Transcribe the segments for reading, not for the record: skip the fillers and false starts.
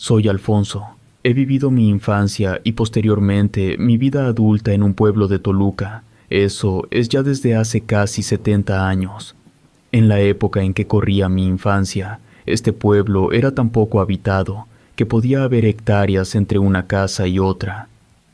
Soy Alfonso. He vivido mi infancia y posteriormente mi vida adulta en un pueblo de Toluca. Eso es ya desde hace casi 70 años. En la época en que corría mi infancia, este pueblo era tan poco habitado que podía haber hectáreas entre una casa y otra.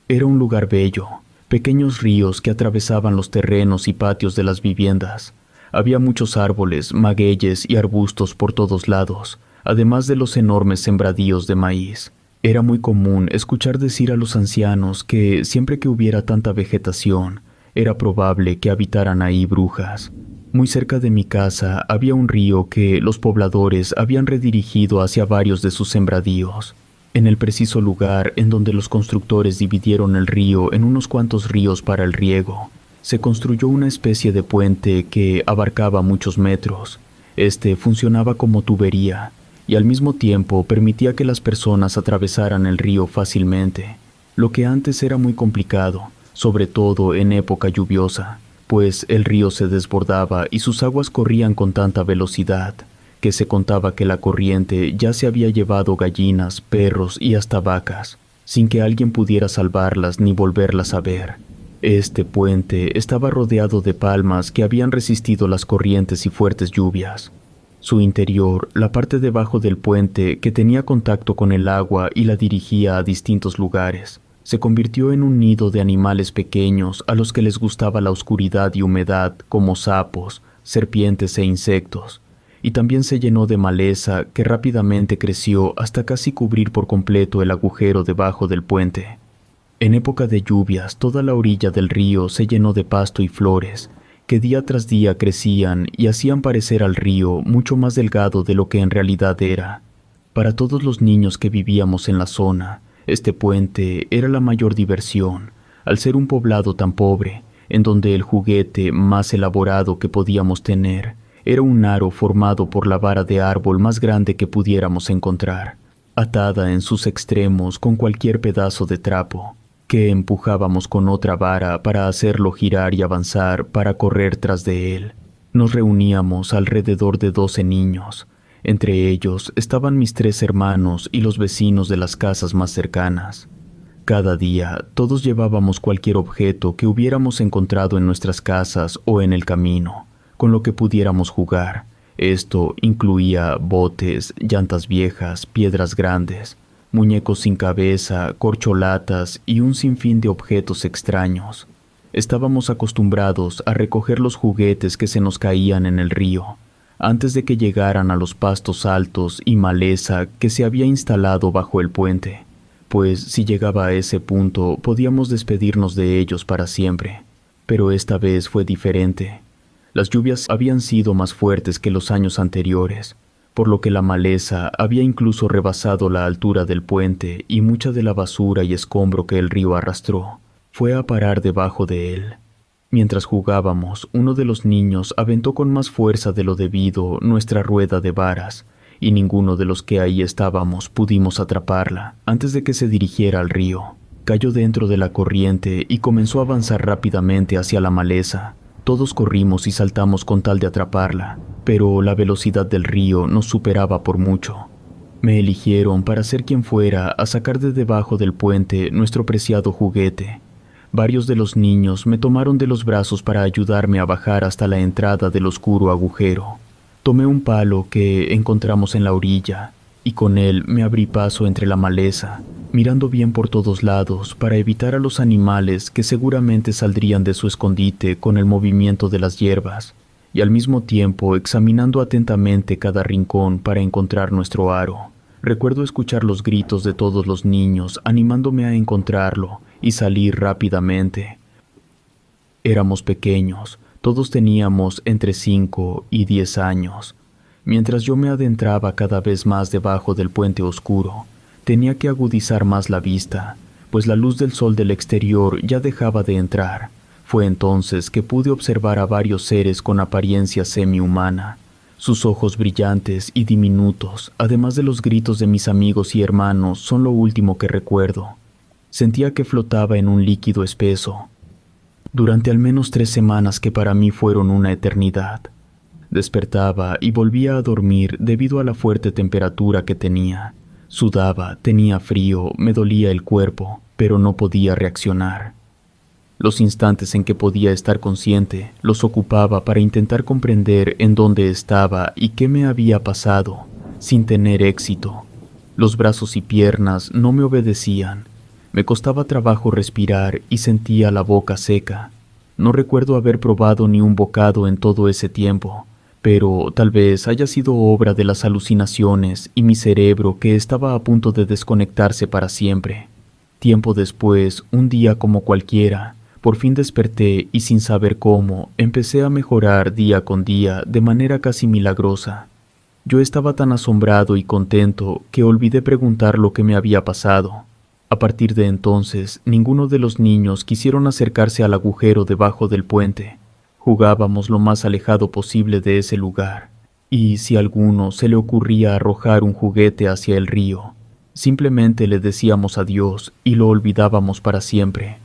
Era un lugar bello, pequeños ríos que atravesaban los terrenos y patios de las viviendas. Había muchos árboles, magueyes y arbustos por todos lados, además de los enormes sembradíos de maíz. Era muy común escuchar decir a los ancianos que siempre que hubiera tanta vegetación, era probable que habitaran ahí brujas. Muy cerca de mi casa había un río que los pobladores habían redirigido hacia varios de sus sembradíos. En el preciso lugar en donde los constructores dividieron el río en unos cuantos ríos para el riego, se construyó una especie de puente que abarcaba muchos metros. Este funcionaba como tubería y al mismo tiempo permitía que las personas atravesaran el río fácilmente, lo que antes era muy complicado, sobre todo en época lluviosa, pues el río se desbordaba y sus aguas corrían con tanta velocidad que se contaba que la corriente ya se había llevado gallinas, perros y hasta vacas, sin que alguien pudiera salvarlas ni volverlas a ver. Este puente estaba rodeado de palmas que habían resistido las corrientes y fuertes lluvias. Su interior, la parte debajo del puente que tenía contacto con el agua y la dirigía a distintos lugares, se convirtió en un nido de animales pequeños a los que les gustaba la oscuridad y humedad, como sapos, serpientes e insectos, y también se llenó de maleza que rápidamente creció hasta casi cubrir por completo el agujero debajo del puente. En época de lluvias, toda la orilla del río se llenó de pasto y flores, que día tras día crecían y hacían parecer al río mucho más delgado de lo que en realidad era. Para todos los niños que vivíamos en la zona, este puente era la mayor diversión, al ser un poblado tan pobre, en donde el juguete más elaborado que podíamos tener era un aro formado por la vara de árbol más grande que pudiéramos encontrar, atada en sus extremos con cualquier pedazo de trapo, que empujábamos con otra vara para hacerlo girar y avanzar para correr tras de él. Nos reuníamos alrededor de 12 niños. Entre ellos estaban mis 3 hermanos y los vecinos de las casas más cercanas. Cada día todos llevábamos cualquier objeto que hubiéramos encontrado en nuestras casas o en el camino, con lo que pudiéramos jugar. Esto incluía botes, llantas viejas, piedras grandes, muñecos sin cabeza, corcholatas y un sinfín de objetos extraños. Estábamos acostumbrados a recoger los juguetes que se nos caían en el río, antes de que llegaran a los pastos altos y maleza que se había instalado bajo el puente, pues si llegaba a ese punto podíamos despedirnos de ellos para siempre. Pero esta vez fue diferente. Las lluvias habían sido más fuertes que los años anteriores, por lo que la maleza había incluso rebasado la altura del puente y mucha de la basura y escombro que el río arrastró fue a parar debajo de él. Mientras jugábamos, uno de los niños aventó con más fuerza de lo debido nuestra rueda de varas, y ninguno de los que ahí estábamos pudimos atraparla antes de que se dirigiera al río. Cayó dentro de la corriente y comenzó a avanzar rápidamente hacia la maleza. Todos corrimos y saltamos con tal de atraparla, pero la velocidad del río nos superaba por mucho. Me eligieron para ser quien fuera a sacar de debajo del puente nuestro preciado juguete. Varios de los niños me tomaron de los brazos para ayudarme a bajar hasta la entrada del oscuro agujero. Tomé un palo que encontramos en la orilla y con él me abrí paso entre la maleza, mirando bien por todos lados para evitar a los animales que seguramente saldrían de su escondite con el movimiento de las hierbas, y al mismo tiempo examinando atentamente cada rincón para encontrar nuestro aro. Recuerdo escuchar los gritos de todos los niños animándome a encontrarlo y salir rápidamente. Éramos pequeños, todos teníamos entre 5 y 10 años. Mientras yo me adentraba cada vez más debajo del puente oscuro, tenía que agudizar más la vista, pues la luz del sol del exterior ya dejaba de entrar. Fue entonces que pude observar a varios seres con apariencia semi-humana. Sus ojos brillantes y diminutos, además de los gritos de mis amigos y hermanos, son lo último que recuerdo. Sentía que flotaba en un líquido espeso. Durante al menos 3 semanas que para mí fueron una eternidad. Despertaba y volvía a dormir debido a la fuerte temperatura que tenía. Sudaba, tenía frío, me dolía el cuerpo, pero no podía reaccionar. Los instantes en que podía estar consciente los ocupaba para intentar comprender en dónde estaba y qué me había pasado, sin tener éxito. Los brazos y piernas no me obedecían. Me costaba trabajo respirar y sentía la boca seca. No recuerdo haber probado ni un bocado en todo ese tiempo, pero tal vez haya sido obra de las alucinaciones y mi cerebro que estaba a punto de desconectarse para siempre. Tiempo después, un día como cualquiera, por fin desperté y sin saber cómo, empecé a mejorar día con día de manera casi milagrosa. Yo estaba tan asombrado y contento que olvidé preguntar lo que me había pasado. A partir de entonces, ninguno de los niños quisieron acercarse al agujero debajo del puente. Jugábamos lo más alejado posible de ese lugar, y si a alguno se le ocurría arrojar un juguete hacia el río, simplemente le decíamos adiós y lo olvidábamos para siempre.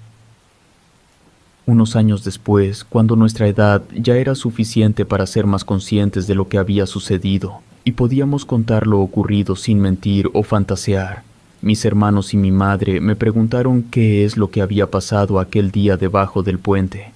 Unos años después, cuando nuestra edad ya era suficiente para ser más conscientes de lo que había sucedido y podíamos contar lo ocurrido sin mentir o fantasear, mis hermanos y mi madre me preguntaron qué es lo que había pasado aquel día debajo del puente.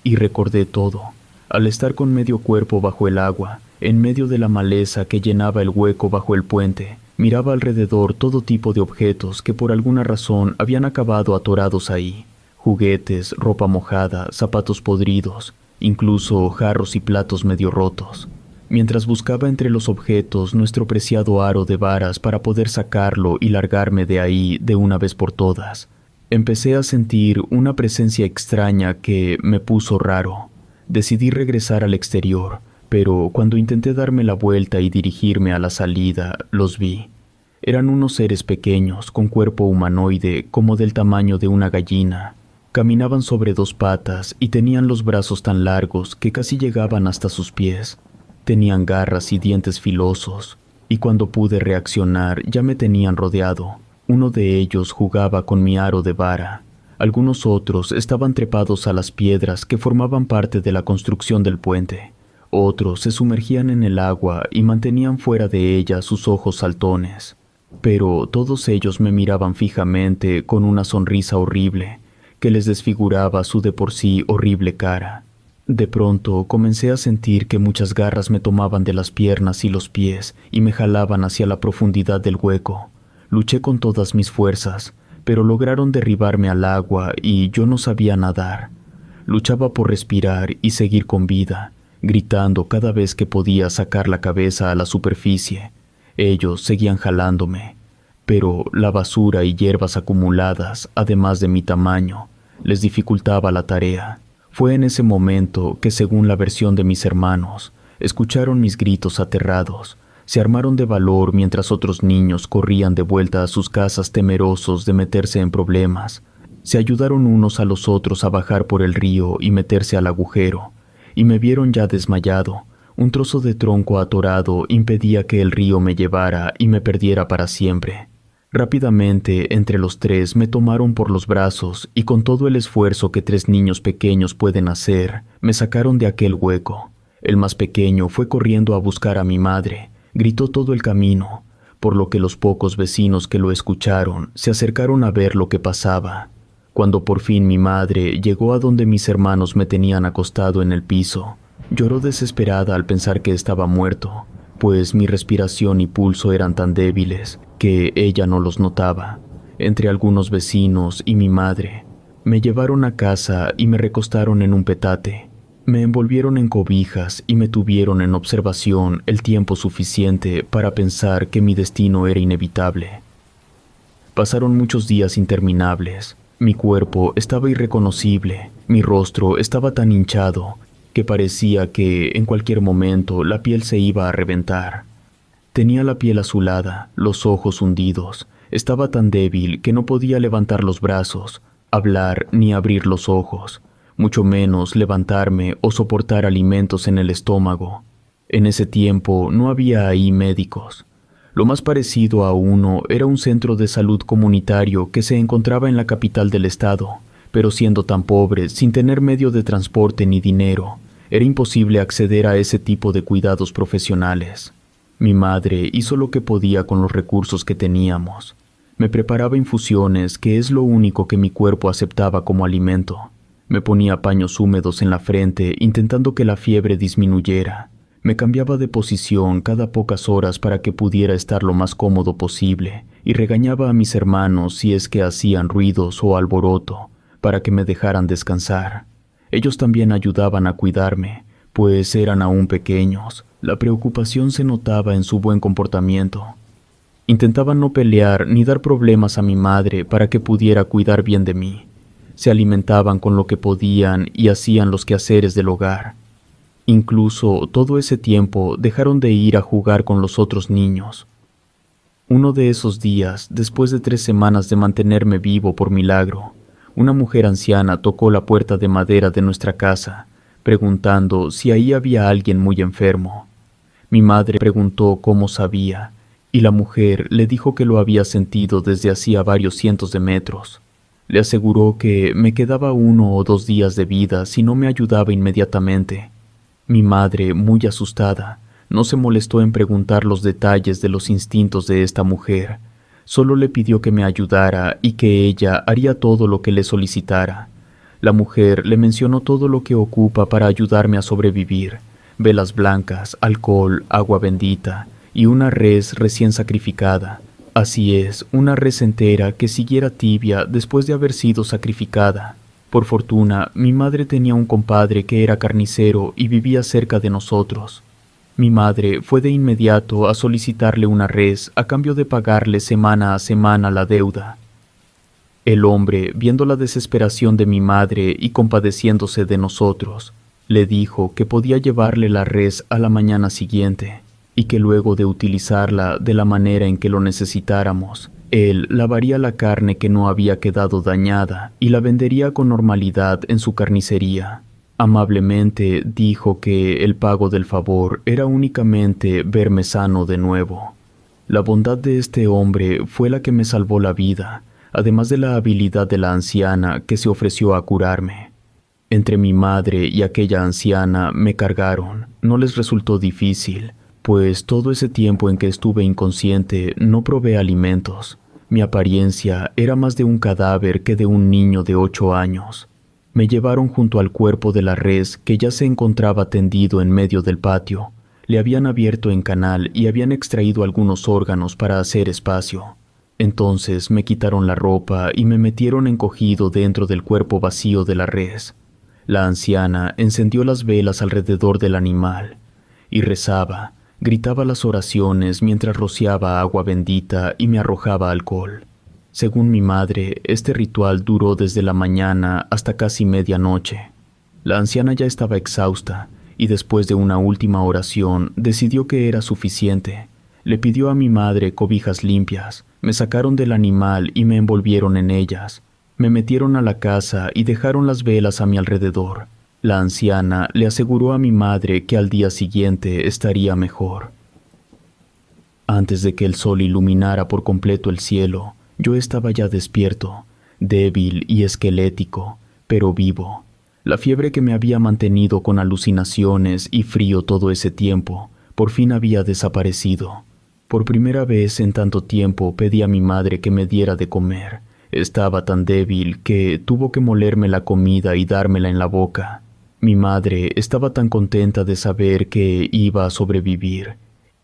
Y recordé todo. Al estar con medio cuerpo bajo el agua, en medio de la maleza que llenaba el hueco bajo el puente, miraba alrededor todo tipo de objetos que por alguna razón habían acabado atorados ahí. Juguetes, ropa mojada, zapatos podridos, incluso jarros y platos medio rotos. Mientras buscaba entre los objetos nuestro preciado aro de varas para poder sacarlo y largarme de ahí de una vez por todas, empecé a sentir una presencia extraña que me puso raro. Decidí regresar al exterior, pero cuando intenté darme la vuelta y dirigirme a la salida, los vi. Eran unos seres pequeños, con cuerpo humanoide como del tamaño de una gallina. Caminaban sobre dos patas y tenían los brazos tan largos que casi llegaban hasta sus pies. Tenían garras y dientes filosos, y cuando pude reaccionar ya me tenían rodeado. Uno de ellos jugaba con mi aro de vara. Algunos otros estaban trepados a las piedras que formaban parte de la construcción del puente. Otros se sumergían en el agua y mantenían fuera de ella sus ojos saltones. Pero todos ellos me miraban fijamente con una sonrisa horrible que les desfiguraba su de por sí horrible cara. De pronto comencé a sentir que muchas garras me tomaban de las piernas y los pies y me jalaban hacia la profundidad del hueco. Luché con todas mis fuerzas, pero lograron derribarme al agua y yo no sabía nadar. Luchaba por respirar y seguir con vida, gritando cada vez que podía sacar la cabeza a la superficie. Ellos seguían jalándome, pero la basura y hierbas acumuladas, además de mi tamaño, les dificultaba la tarea. Fue en ese momento que, según la versión de mis hermanos, escucharon mis gritos aterrados. Se armaron de valor mientras otros niños corrían de vuelta a sus casas temerosos de meterse en problemas. Se ayudaron unos a los otros a bajar por el río y meterse al agujero, y me vieron ya desmayado. Un trozo de tronco atorado impedía que el río me llevara y me perdiera para siempre. Rápidamente, entre los tres me tomaron por los brazos y con todo el esfuerzo que tres niños pequeños pueden hacer, me sacaron de aquel hueco. El más pequeño fue corriendo a buscar a mi madre. Gritó todo el camino, por lo que los pocos vecinos que lo escucharon se acercaron a ver lo que pasaba. Cuando por fin mi madre llegó a donde mis hermanos me tenían acostado en el piso, lloró desesperada al pensar que estaba muerto, pues mi respiración y pulso eran tan débiles que ella no los notaba. Entre algunos vecinos y mi madre, me llevaron a casa y me recostaron en un petate. Me envolvieron en cobijas y me tuvieron en observación el tiempo suficiente para pensar que mi destino era inevitable. Pasaron muchos días interminables. Mi cuerpo estaba irreconocible, mi rostro estaba tan hinchado que parecía que en cualquier momento la piel se iba a reventar. Tenía la piel azulada, los ojos hundidos. Estaba tan débil que no podía levantar los brazos, hablar ni abrir los ojos, mucho menos levantarme o soportar alimentos en el estómago. En ese tiempo no había ahí médicos. Lo más parecido a uno era un centro de salud comunitario que se encontraba en la capital del estado, pero siendo tan pobre, sin tener medio de transporte ni dinero, era imposible acceder a ese tipo de cuidados profesionales. Mi madre hizo lo que podía con los recursos que teníamos. Me preparaba infusiones, que es lo único que mi cuerpo aceptaba como alimento. Me ponía paños húmedos en la frente, intentando que la fiebre disminuyera. Me cambiaba de posición cada pocas horas para que pudiera estar lo más cómodo posible, y regañaba a mis hermanos si es que hacían ruidos o alboroto, para que me dejaran descansar. Ellos también ayudaban a cuidarme, pues eran aún pequeños. La preocupación se notaba en su buen comportamiento. Intentaban no pelear ni dar problemas a mi madre para que pudiera cuidar bien de mí. Se alimentaban con lo que podían y hacían los quehaceres del hogar. Incluso todo ese tiempo dejaron de ir a jugar con los otros niños. Uno de esos días, después de 3 semanas de mantenerme vivo por milagro, una mujer anciana tocó la puerta de madera de nuestra casa, preguntando si ahí había alguien muy enfermo. Mi madre preguntó cómo sabía, y la mujer le dijo que lo había sentido desde hacía varios cientos de metros. Le aseguró que me quedaba 1 o 2 días de vida si no me ayudaba inmediatamente. Mi madre, muy asustada, no se molestó en preguntar los detalles de los instintos de esta mujer. Solo le pidió que me ayudara y que ella haría todo lo que le solicitara. La mujer le mencionó todo lo que ocupa para ayudarme a sobrevivir: velas blancas, alcohol, agua bendita y una res recién sacrificada. Así es, una res entera que siguiera tibia después de haber sido sacrificada. Por fortuna, mi madre tenía un compadre que era carnicero y vivía cerca de nosotros. Mi madre fue de inmediato a solicitarle una res a cambio de pagarle semana a semana la deuda. El hombre, viendo la desesperación de mi madre y compadeciéndose de nosotros, le dijo que podía llevarle la res a la mañana siguiente y que luego de utilizarla de la manera en que lo necesitáramos, él lavaría la carne que no había quedado dañada y la vendería con normalidad en su carnicería. Amablemente dijo que el pago del favor era únicamente verme sano de nuevo. La bondad de este hombre fue la que me salvó la vida, además de la habilidad de la anciana que se ofreció a curarme. Entre mi madre y aquella anciana me cargaron. No les resultó difícil, pues todo ese tiempo en que estuve inconsciente no probé alimentos. Mi apariencia era más de un cadáver que de un niño de 8 años. Me llevaron junto al cuerpo de la res que ya se encontraba tendido en medio del patio. Le habían abierto en canal y habían extraído algunos órganos para hacer espacio. Entonces me quitaron la ropa y me metieron encogido dentro del cuerpo vacío de la res. La anciana encendió las velas alrededor del animal y rezaba. Gritaba las oraciones mientras rociaba agua bendita y me arrojaba alcohol. Según mi madre, este ritual duró desde la mañana hasta casi medianoche. La anciana ya estaba exhausta y después de una última oración decidió que era suficiente. Le pidió a mi madre cobijas limpias, me sacaron del animal y me envolvieron en ellas. Me metieron a la casa y dejaron las velas a mi alrededor. La anciana le aseguró a mi madre que al día siguiente estaría mejor. Antes de que el sol iluminara por completo el cielo, yo estaba ya despierto, débil y esquelético, pero vivo. La fiebre que me había mantenido con alucinaciones y frío todo ese tiempo, por fin había desaparecido. Por primera vez en tanto tiempo pedí a mi madre que me diera de comer. Estaba tan débil que tuvo que molerme la comida y dármela en la boca. Mi madre estaba tan contenta de saber que iba a sobrevivir,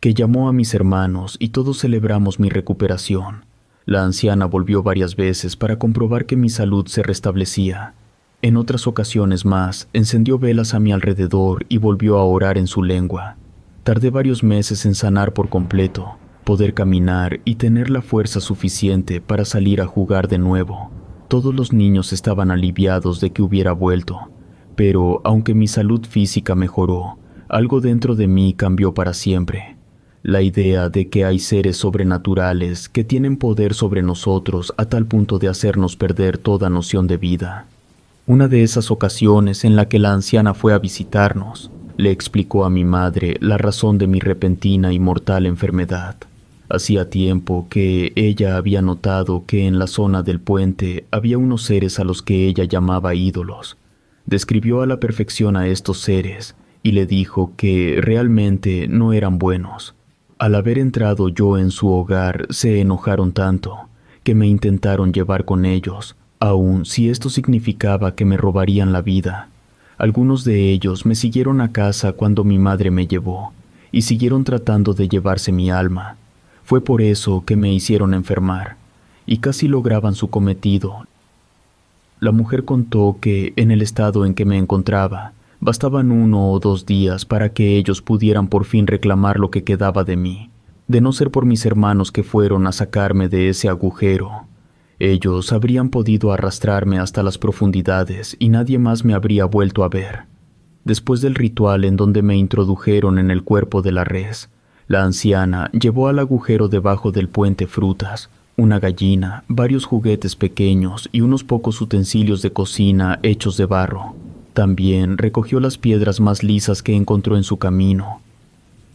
que llamó a mis hermanos y todos celebramos mi recuperación. La anciana volvió varias veces para comprobar que mi salud se restablecía. En otras ocasiones más, encendió velas a mi alrededor y volvió a orar en su lengua. Tardé varios meses en sanar por completo, poder caminar y tener la fuerza suficiente para salir a jugar de nuevo. Todos los niños estaban aliviados de que hubiera vuelto. Pero aunque mi salud física mejoró, algo dentro de mí cambió para siempre. La idea de que hay seres sobrenaturales que tienen poder sobre nosotros a tal punto de hacernos perder toda noción de vida. Una de esas ocasiones en la que la anciana fue a visitarnos, le explicó a mi madre la razón de mi repentina y mortal enfermedad. Hacía tiempo que ella había notado que en la zona del puente había unos seres a los que ella llamaba ídolos. Describió a la perfección a estos seres y le dijo que realmente no eran buenos. Al haber entrado yo en su hogar, se enojaron tanto que me intentaron llevar con ellos, aun si esto significaba que me robarían la vida. Algunos de ellos me siguieron a casa cuando mi madre me llevó, y siguieron tratando de llevarse mi alma. Fue por eso que me hicieron enfermar, y casi lograban su cometido. La mujer contó que, en el estado en que me encontraba, bastaban 1 o 2 días para que ellos pudieran por fin reclamar lo que quedaba de mí. De no ser por mis hermanos que fueron a sacarme de ese agujero, ellos habrían podido arrastrarme hasta las profundidades y nadie más me habría vuelto a ver. Después del ritual en donde me introdujeron en el cuerpo de la res, la anciana llevó al agujero debajo del puente frutas, una gallina, varios juguetes pequeños y unos pocos utensilios de cocina hechos de barro. También recogió las piedras más lisas que encontró en su camino.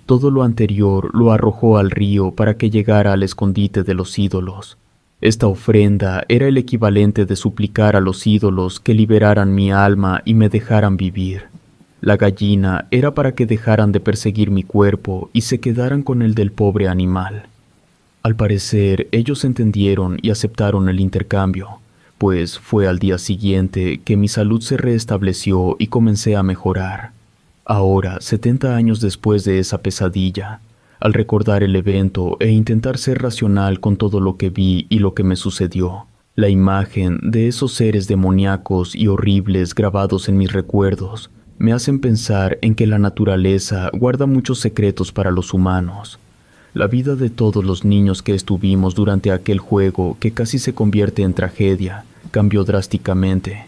Todo lo anterior lo arrojó al río para que llegara al escondite de los ídolos. Esta ofrenda era el equivalente de suplicar a los ídolos que liberaran mi alma y me dejaran vivir. La gallina era para que dejaran de perseguir mi cuerpo y se quedaran con el del pobre animal. Al parecer, ellos entendieron y aceptaron el intercambio, pues fue al día siguiente que mi salud se restableció y comencé a mejorar. Ahora, 70 años después de esa pesadilla, al recordar el evento e intentar ser racional con todo lo que vi y lo que me sucedió, la imagen de esos seres demoníacos y horribles grabados en mis recuerdos me hacen pensar en que la naturaleza guarda muchos secretos para los humanos. La vida de todos los niños que estuvimos durante aquel juego que casi se convierte en tragedia cambió drásticamente.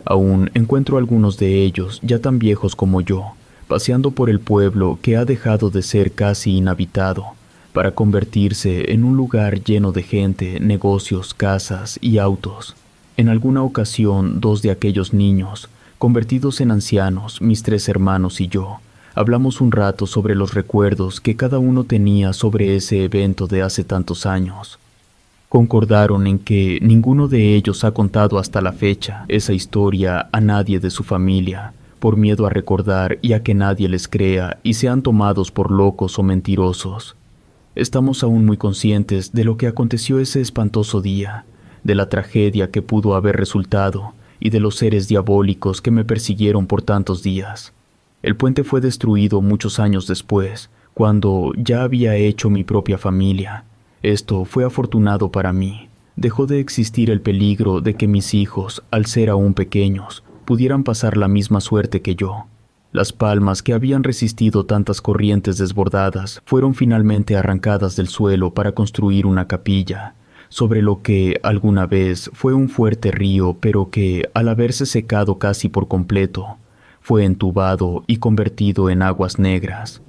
Aún encuentro algunos de ellos, ya tan viejos como yo, paseando por el pueblo que ha dejado de ser casi inhabitado, para convertirse en un lugar lleno de gente, negocios, casas y autos. En alguna ocasión, 2 de aquellos niños, convertidos en ancianos, mis 3 hermanos y yo, hablamos un rato sobre los recuerdos que cada uno tenía sobre ese evento de hace tantos años. Concordaron en que ninguno de ellos ha contado hasta la fecha esa historia a nadie de su familia, por miedo a recordar y a que nadie les crea y sean tomados por locos o mentirosos. Estamos aún muy conscientes de lo que aconteció ese espantoso día, de la tragedia que pudo haber resultado y de los seres diabólicos que me persiguieron por tantos días. El puente fue destruido muchos años después, cuando ya había hecho mi propia familia. Esto fue afortunado para mí. Dejó de existir el peligro de que mis hijos, al ser aún pequeños, pudieran pasar la misma suerte que yo. Las palmas que habían resistido tantas corrientes desbordadas fueron finalmente arrancadas del suelo para construir una capilla, sobre lo que alguna vez fue un fuerte río, pero que, al haberse secado casi por completo, fue entubado y convertido en aguas negras.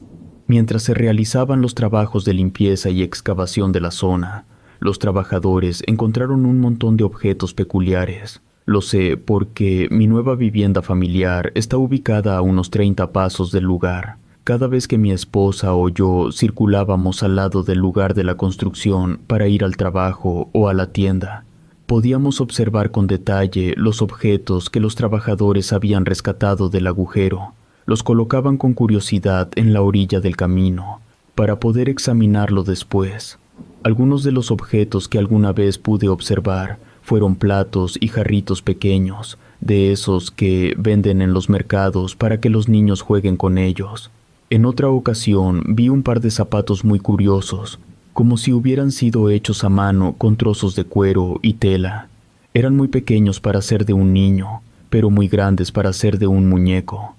Mientras se realizaban los trabajos de limpieza y excavación de la zona, los trabajadores encontraron un montón de objetos peculiares. Lo sé porque mi nueva vivienda familiar está ubicada a unos 30 pasos del lugar. Cada vez que mi esposa o yo circulábamos al lado del lugar de la construcción para ir al trabajo o a la tienda, podíamos observar con detalle los objetos que los trabajadores habían rescatado del agujero. Los colocaban con curiosidad en la orilla del camino, para poder examinarlo después. Algunos de los objetos que alguna vez pude observar fueron platos y jarritos pequeños, de esos que venden en los mercados para que los niños jueguen con ellos. En otra ocasión vi un par de zapatos muy curiosos, como si hubieran sido hechos a mano con trozos de cuero y tela. Eran muy pequeños para ser de un niño, pero muy grandes para ser de un muñeco.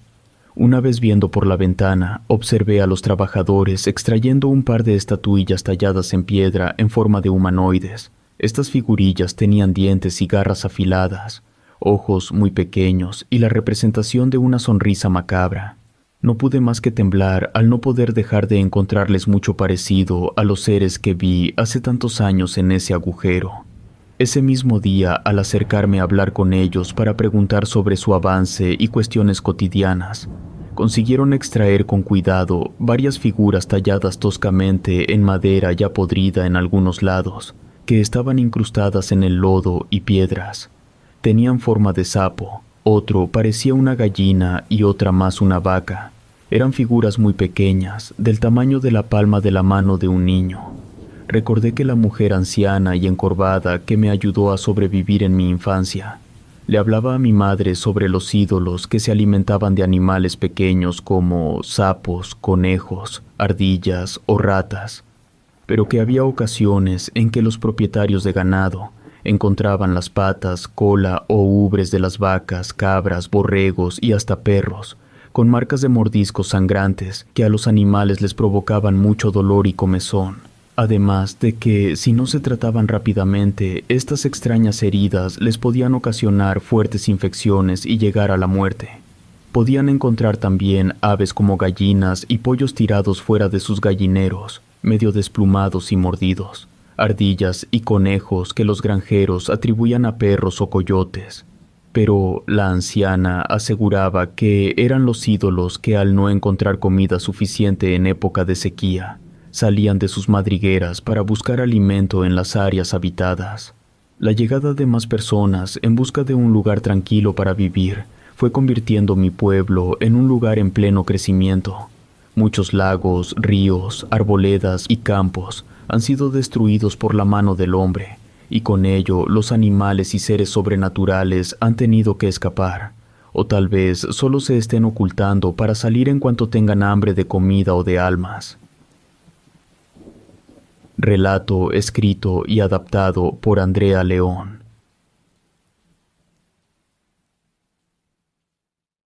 Una vez viendo por la ventana, observé a los trabajadores extrayendo un par de estatuillas talladas en piedra en forma de humanoides. Estas figurillas tenían dientes y garras afiladas, ojos muy pequeños y la representación de una sonrisa macabra. No pude más que temblar al no poder dejar de encontrarles mucho parecido a los seres que vi hace tantos años en ese agujero. Ese mismo día, al acercarme a hablar con ellos para preguntar sobre su avance y cuestiones cotidianas, consiguieron extraer con cuidado varias figuras talladas toscamente en madera ya podrida en algunos lados, que estaban incrustadas en el lodo y piedras. Tenían forma de sapo, otro parecía una gallina y otra más una vaca. Eran figuras muy pequeñas, del tamaño de la palma de la mano de un niño. Recordé que la mujer anciana y encorvada que me ayudó a sobrevivir en mi infancia le hablaba a mi madre sobre los ídolos que se alimentaban de animales pequeños como sapos, conejos, ardillas o ratas, pero que había ocasiones en que los propietarios de ganado encontraban las patas, cola o ubres de las vacas, cabras, borregos y hasta perros, con marcas de mordiscos sangrantes que a los animales les provocaban mucho dolor y comezón. Además de que, si no se trataban rápidamente, estas extrañas heridas les podían ocasionar fuertes infecciones y llegar a la muerte. Podían encontrar también aves como gallinas y pollos tirados fuera de sus gallineros, medio desplumados y mordidos, ardillas y conejos que los granjeros atribuían a perros o coyotes. Pero la anciana aseguraba que eran los ídolos que, al no encontrar comida suficiente en época de sequía, salían de sus madrigueras para buscar alimento en las áreas habitadas. La llegada de más personas en busca de un lugar tranquilo para vivir fue convirtiendo mi pueblo en un lugar en pleno crecimiento. Muchos lagos, ríos, arboledas y campos han sido destruidos por la mano del hombre, y con ello los animales y seres sobrenaturales han tenido que escapar, o tal vez solo se estén ocultando para salir en cuanto tengan hambre de comida o de almas. Relato escrito y adaptado por Andrea León.